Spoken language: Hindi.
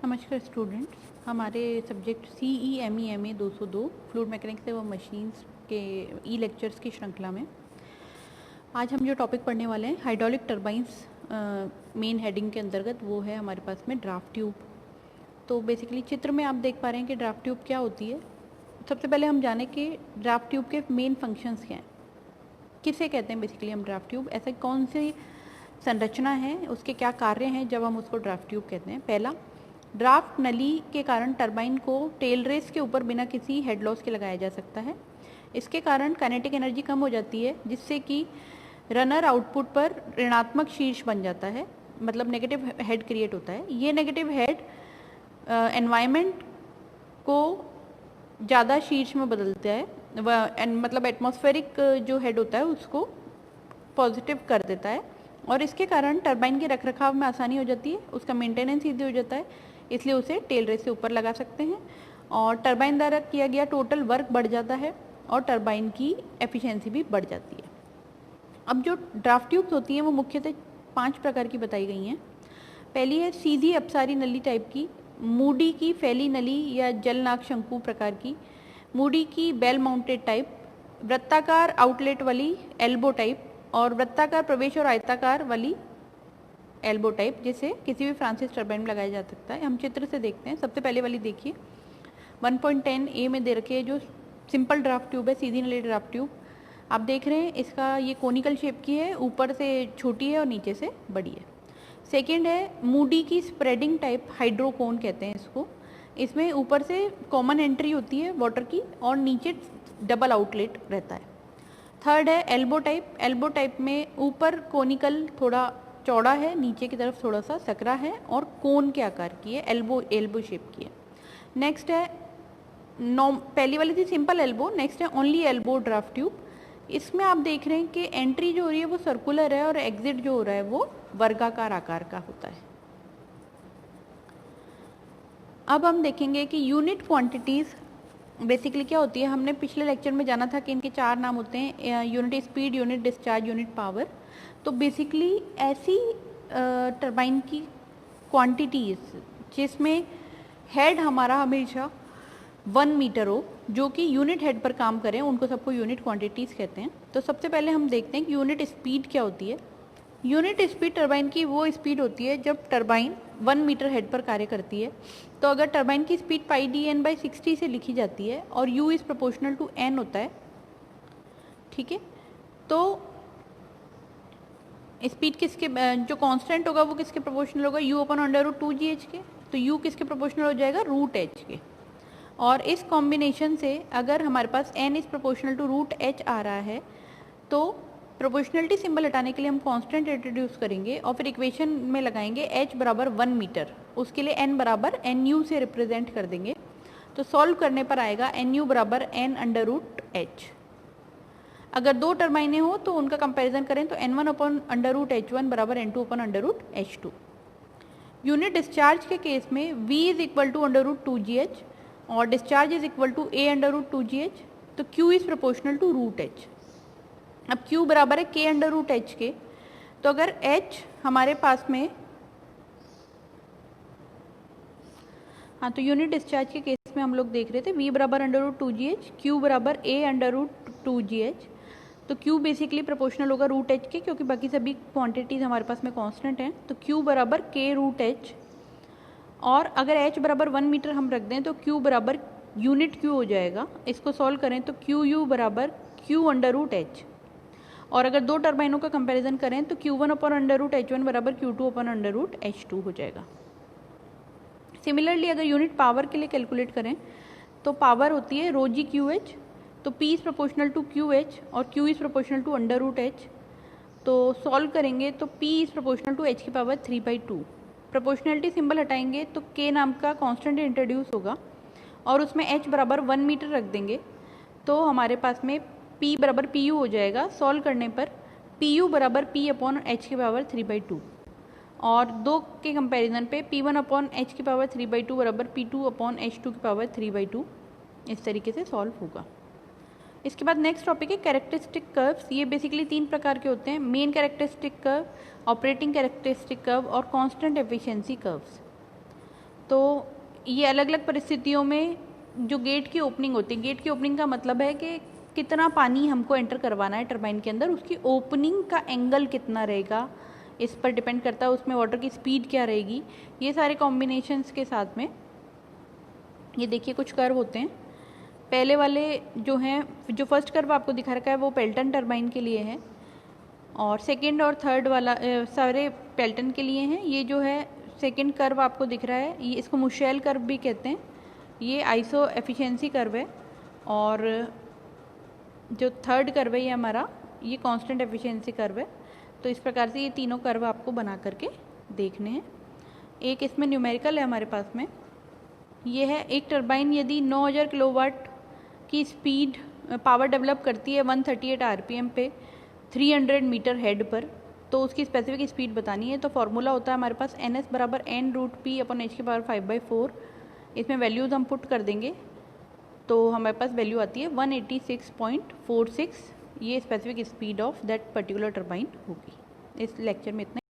नमस्कार स्टूडेंट, हमारे सब्जेक्ट CEME 202 फ्लूइड मैकेनिक्स एवं मशीन्स के ई लेक्चर्स की श्रृंखला में आज हम जो टॉपिक पढ़ने वाले हैं हाइड्रोलिक टरबाइंस मेन हेडिंग के अंतर्गत, वो है हमारे पास में ड्राफ्ट ट्यूब। तो बेसिकली चित्र में आप देख पा रहे हैं कि ड्राफ्ट ट्यूब क्या होती है। सबसे पहले हम जाने कि ड्राफ्ट ट्यूब के मेन फंक्शंस क्या हैं, किसे कहते हैं बेसिकली हम ड्राफ्ट ट्यूब, ऐसा कौन सी संरचना है, उसके क्या कार्य हैं जब हम उसको ड्राफ्ट ट्यूब कहते हैं। पहला, ड्राफ्ट नली के कारण टरबाइन को टेल रेस के ऊपर बिना किसी हेड लॉस के लगाया जा सकता है। इसके कारण काइनेटिक एनर्जी कम हो जाती है, जिससे कि रनर आउटपुट पर ऋणात्मक शीर्ष बन जाता है, मतलब नेगेटिव हेड क्रिएट होता है। ये नेगेटिव हेड एनवायरनमेंट को ज़्यादा शीर्ष में बदलता है, मतलब एटमॉस्फेरिक जो हेड होता है उसको पॉजिटिव कर देता है, और इसके कारण टरबाइन के रखरखाव में आसानी हो जाती है, उसका मेंटेनेंस ईजी हो जाता है, इसलिए उसे टेल रेस से ऊपर लगा सकते हैं। और टरबाइन द्वारा किया गया टोटल वर्क बढ़ जाता है और टरबाइन की एफिशिएंसी भी बढ़ जाती है। अब जो ड्राफ्ट ट्यूब्स होती हैं वो मुख्यतः 5 प्रकार की बताई गई हैं। पहली है सीधी अपसारी नली टाइप की, मूडी की फैली नली या जलनाक शंकु प्रकार की, मूडी की बेल माउंटेड टाइप, वृत्ताकार आउटलेट वाली एल्बो टाइप, और वृत्ताकार प्रवेश और आयताकार वाली एल्बो टाइप, जिसे किसी भी फ्रांसिस टरबाइन में लगाया जा सकता है। हम चित्र से देखते हैं। सबसे पहले वाली देखिए, 1.10 A में दे रखे जो सिंपल ड्राफ्ट ट्यूब है, सीधी नली ड्राफ्ट ट्यूब आप देख रहे हैं, इसका ये कोनिकल शेप की है, ऊपर से छोटी है और नीचे से बड़ी है। सेकेंड है मूडी की स्प्रेडिंग टाइप, हाइड्रोकोन कहते हैं इसको। इसमें ऊपर से कॉमन एंट्री होती है वाटर की और नीचे डबल आउटलेट रहता है। थर्ड है एल्बो टाइप। एल्बो टाइप में ऊपर कोनिकल थोड़ा चौड़ा है, नीचे की तरफ थोड़ा सा सकरा है और कोन के आकार की है, एल्बो शेप की है। नेक्स्ट है पहली वाली थी सिंपल एल्बो, नेक्स्ट है ओनली एल्बो ड्राफ्ट ट्यूब। इसमें आप देख रहे हैं कि एंट्री जो हो रही है वो सर्कुलर है और एग्जिट जो हो रहा है वो वर्गाकार आकार का होता है। अब हम देखेंगे कि यूनिट क्वांटिटीज बेसिकली क्या होती है। हमने पिछले लेक्चर में जाना था कि इनके 4 नाम होते हैं, unit speed, unit discharge, unit power. तो बेसिकली ऐसी टरबाइन की क्वांटिटीज जिसमें हेड हमारा हमेशा 1 मीटर हो, जो कि यूनिट हेड पर काम करें, उनको सबको यूनिट क्वांटिटीज कहते हैं। तो सबसे पहले हम देखते हैं कि यूनिट स्पीड क्या होती है। यूनिट स्पीड टरबाइन की वो स्पीड होती है जब टरबाइन 1 मीटर हेड पर कार्य करती है। तो अगर टरबाइन की स्पीड πdn/60 से लिखी जाती है और u is proportional to n होता है, ठीक है, तो स्पीड किसके जो कांस्टेंट होगा वो किसके प्रोपोर्शनल होगा, u/√2gh के। तो u किसके प्रोपोर्शनल हो जाएगा, √h के। और इस कॉम्बिनेशन से अगर हमारे पास n is proportional to √h आ रहा है तो प्रोपोर्शनलिटी सिंबल हटाने के लिए हम कांस्टेंट इंट्रोड्यूस करेंगे और फिर इक्वेशन में लगाएंगे h बराबर 1 मीटर, उसके लिए n बराबर nu से रिप्रेजेंट कर देंगे। तो सॉल्व करने पर आएगा nu बराबर n/√h। अगर 2 टरबाइनें हो तो उनका कंपैरिजन करें तो n1/√h1 बराबर n2/√h2। यूनिट डिस्चार्ज के केस में v is equal to √2gh और discharge is equal to a/√2gh। तो q is proportional to √h। अब q बराबर है k/√h के। तो अगर h हमारे पास में, हाँ, तो यूनिट डिस्चार्ज के केस में हम लोग देख रहे थे v बराबर √2gh, q बराबर a/√2gh। तो q बेसिकली प्रोपोर्शनल होगा √h के, क्योंकि बाकी सभी क्वांटिटीज हमारे पास में कांस्टेंट हैं। तो q बराबर k√h, और अगर h बराबर 1 मीटर हम रख दें तो q बराबर यूनिट q हो जाएगा। इसको सॉल्व करें तो q बराबर q/√h, और अगर 2 टरबाइनों का कंपैरिजन करें तो q1/√h1 बराबर q2/√h2 हो जाएगा। सिमिलरली अगर यूनिट पावर के लिए कैलकुलेट करें तो पावर होती है ρg/qh। तो p is proportional to qh और q is proportional to √h। तो सॉल्व करेंगे तो p is proportional to h की पावर 3/2। प्रोपोर्शनलिटी सिंबल हटाएंगे तो k नाम का कांस्टेंट इंट्रोड्यूस होगा और उसमें h बराबर 1 मीटर रख देंगे तो हमारे पास में p बराबर pu हो जाएगा। सॉल्व करने पर pu बराबर p/h की पावर 3/2, और 2 के कंपैरिजन पे p1/h की पावर 3/2 बराबर p2/h2 की पावर 3/2 इस तरीके से सॉल्व होगा। इसके बाद नेक्स्ट टॉपिक है कैरेक्टरिस्टिक कर्व्स। ये बेसिकली 3 प्रकार के होते हैं, main characteristic curve, operating characteristic curve और कांस्टेंट एफिशिएंसी कर्व्स। तो ये अलग अलग परिस्थितियों में जो गेट की ओपनिंग होती है, गेट की ओपनिंग का मतलब है कि कितना पानी हमको एंटर करवाना है टरबाइन के अंदर, उसकी ओपनिंग का एंगल कितना रहेगा, इस पर डिपेंड करता है। उसमें वाटर की स्पीड क्या रहेगी, ये सारे कॉम्बिनेशंस के साथ में ये देखिए कुछ कर्व होते हैं। पहले वाले जो हैं, जो फर्स्ट कर्व आपको दिखा रखा है वो पेल्टन टरबाइन के लिए है, और सेकेंड और थर्ड वाला सारे पेल्टन के लिए हैं। ये जो है सेकेंड कर्व आपको दिख रहा है, ये इसको मुशेल कर्व भी कहते हैं, ये आइसो एफिशिएंसी कर्व है। और जो थर्ड कर्व है ये हमारा, ये कांस्टेंट एफिशिएंसी कर्व है। तो इस प्रकार से ये तीनों कर्व आपको बना करके देखने हैं। एक इसमें न्यूमेरिकल है हमारे पास में, ये है एक टरबाइन यदि 9000 किलोवाट की स्पीड पावर डेवलप करती है 138 आरपीएम पे 300 मीटर हेड पर, तो उसकी स्पेसिफिक स्पीड बतानी है। तो फॉर्मूला होता है हमारे पास NS बराबर n√p/h⁴। इसमें वैल्यूज़ हम पुट कर देंगे तो हमारे पास वैल्यू आती है 186.46। ये specific speed of that particular turbine होगी। इस लेक्चर में इतना